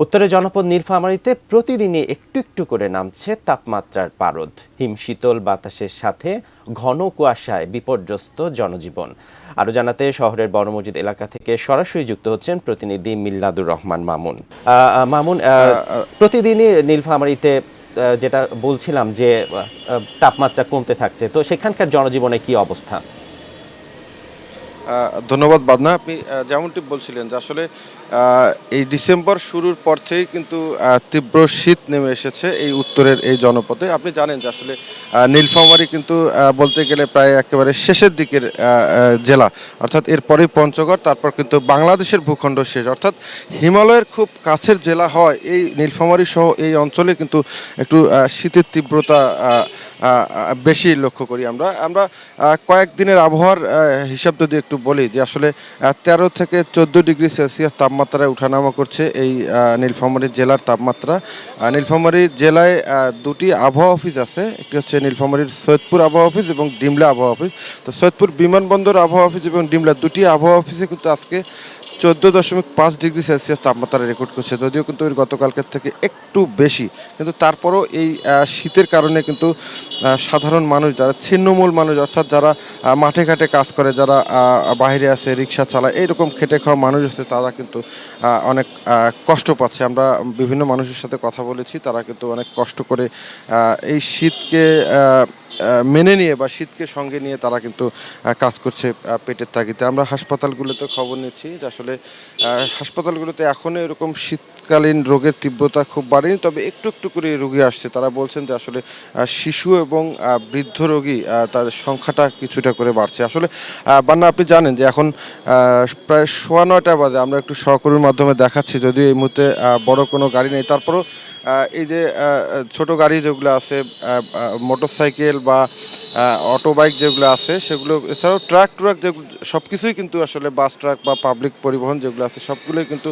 উত্তরের জনপদ নীলফামারীতে প্রতিদিনই একটু একটু করে নামছে তাপমাত্রার পারদ। হিমশীতল বাতাসের সাথে ঘন কুয়াশায় বিপর্যস্ত জনজীবন। আরও জানাতে শহরের বড় মসজিদ এলাকা থেকে সরাসরি যুক্ত হচ্ছেন প্রতিনিধি মিল্লাদুর রহমান মামুন। মামুন, প্রতিদিনই নীলফামারীতে যেটা বলছিলাম যে তাপমাত্রা কমতে থাকছে, তো সেখানকার জনজীবনে কি অবস্থা? ধন্যবাদ বাদনা। আপনি যেমনটি বলছিলেন যে আসলে এই ডিসেম্বর শুরুর পর থেকেই কিন্তু তীব্র শীত নেমে এসেছে এই উত্তরের এই জনপদে। আপনি জানেন যে আসলে নীলফামারী কিন্তু বলতে গেলে প্রায় একেবারে শেষের দিকের জেলা, অর্থাৎ এরপরেই পঞ্চগড়, তারপর কিন্তু বাংলাদেশের ভূখণ্ড শেষ, অর্থাৎ হিমালয়ের খুব কাছের জেলা হয় এই নীলফামারী সহ এই অঞ্চলে কিন্তু একটু শীতের তীব্রতা বেশি লক্ষ্য করি আমরা আমরা কয়েকদিনের আবহাওয়ার হিসাব যদি একটু বলি যে আসলে 13 থেকে 14 ডিগ্রি সেলসিয়াস তাপমাত্রায় ওঠানামা করছে এই নীলফামারী জেলার তাপমাত্রা। নীলফামারী জেলায় দুটি আবহাওয়া অফিস আছে, একটি হচ্ছে নীলফামারীর সৈয়দপুর আবহাওয়া অফিস এবং ডিমলা আবহাওয়া অফিস। তো সৈয়দপুর বিমানবন্দর আবহাওয়া অফিস এবং ডিমলা দুটি আবহাওয়া অফিসে কিন্তু আজকে 14.5 ডিগ্রি সেলসিয়াস তাপমাত্রা রেকর্ড করছে, যদিও কিন্তু এর গতকালকের থেকে একটু বেশি, কিন্তু তারপরও এই শীতের কারণে কিন্তু সাধারণ মানুষ, যারা ছিন্নমূল মানুষ, অর্থাৎ যারা মাঠে ঘাটে কাজ করে, যারা বাইরে আছে, রিক্সা চালায়, এইরকম খেটে খাওয়া মানুষ আছে, তারা কিন্তু অনেক কষ্ট পাচ্ছে। আমরা বিভিন্ন মানুষের সাথে কথা বলেছি, তারা কিন্তু অনেক কষ্ট করে এই শীতকে মেনে নিয়ে বা শীতকে সঙ্গে নিয়ে তারা কিন্তু কাজ করছে পেটের তাগিদে। আমরা হাসপাতালগুলোতে খবর নিচ্ছি যে আসলে হাসপাতালগুলোতে এখনও এরকম শীতকালীন রোগের তীব্রতা খুব বাড়েনি, তবে একটু একটু করে রোগী আসছে। তারা বলছেন যে আসলে শিশু এবং বৃদ্ধ রোগী তাদের সংখ্যাটা কিছুটা করে বাড়ছে। আসলে বান্না, আপনি জানেন যে এখন প্রায় 9:15 বাজে, আমরা একটু সহকর্মীর মাধ্যমে দেখাচ্ছি, যদিও এই মুহূর্তে বড় কোনো গাড়ি নেই, তারপরও এই যে ছোট গাড়ি যেগুলো আছে, মোটরসাইকেল বা অটো বাইক যেগুলো আছে সেগুলো, এছাড়াও ট্রাক যেগুলো, সব কিছুই কিন্তু আসলে বাস ট্রাক বা পাবলিক পরিবহন যেগুলো আছে সবগুলোই কিন্তু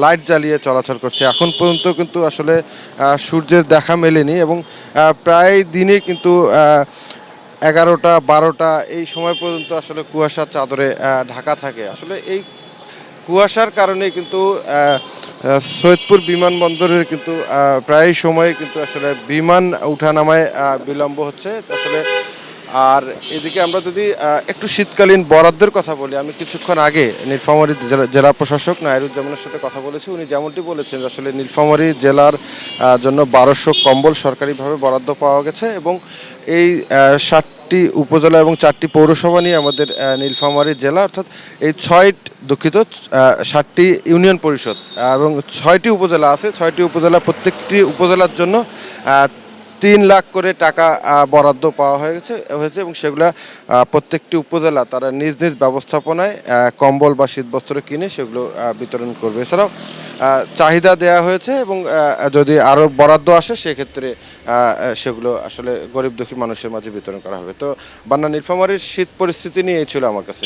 লাইট জ্বালিয়ে চলাচল করছে। এখন পর্যন্ত কিন্তু আসলে সূর্যের দেখা মেলেনি এবং প্রায় দিনে কিন্তু 11টা 12টা এই সময় পর্যন্ত আসলে কুয়াশার চাদরে ঢাকা থাকে। আসলে এই কুয়াশার কারণে কিন্তু সৈয়দপুর বিমানবন্দরের কিন্তু প্রায় সময় কিন্তু আসলে বিমান ওঠানামায় বিলম্ব হচ্ছে আসলে। আর এদিকে আমরা যদি একটু শীতকালীন বরাদ্দের কথা বলি, আমি কিছুক্ষণ আগে নীলফামারী জেলা প্রশাসক নাইরুজ্জামানের সাথে কথা বলেছি। উনি যেমনটি বলেছেন আসলে নীলফামারী জেলার জন্য 1200 কম্বল সরকারিভাবে বরাদ্দ পাওয়া গেছে এবং এই 7টি উপজেলা এবং 4টি পৌরসভা নিয়ে আমাদের নীলফামারী জেলা, অর্থাৎ এই 7টি ইউনিয়ন পরিষদ এবং 6টি উপজেলা আছে। 6টি উপজেলা, প্রত্যেকটি উপজেলার জন্য 3 লাখ করে টাকা বরাদ্দ পাওয়া হয়েছে এবং সেগুলা প্রত্যেকটি উপজেলা তারা নিজ নিজ ব্যবস্থাপনায় কম্বল বা শীতবস্ত্র কিনে সেগুলো বিতরণ করবে। এছাড়াও চাহিদা দেয়া হয়েছে এবং যদি আরও বরাদ্দ আসে সেক্ষেত্রে সেগুলো আসলে গরিব দুঃখী মানুষের মাঝে বিতরণ করা হবে। তো বান্না, নীলফামারীর শীত পরিস্থিতি নিয়ে এই ছিল আমার কাছে।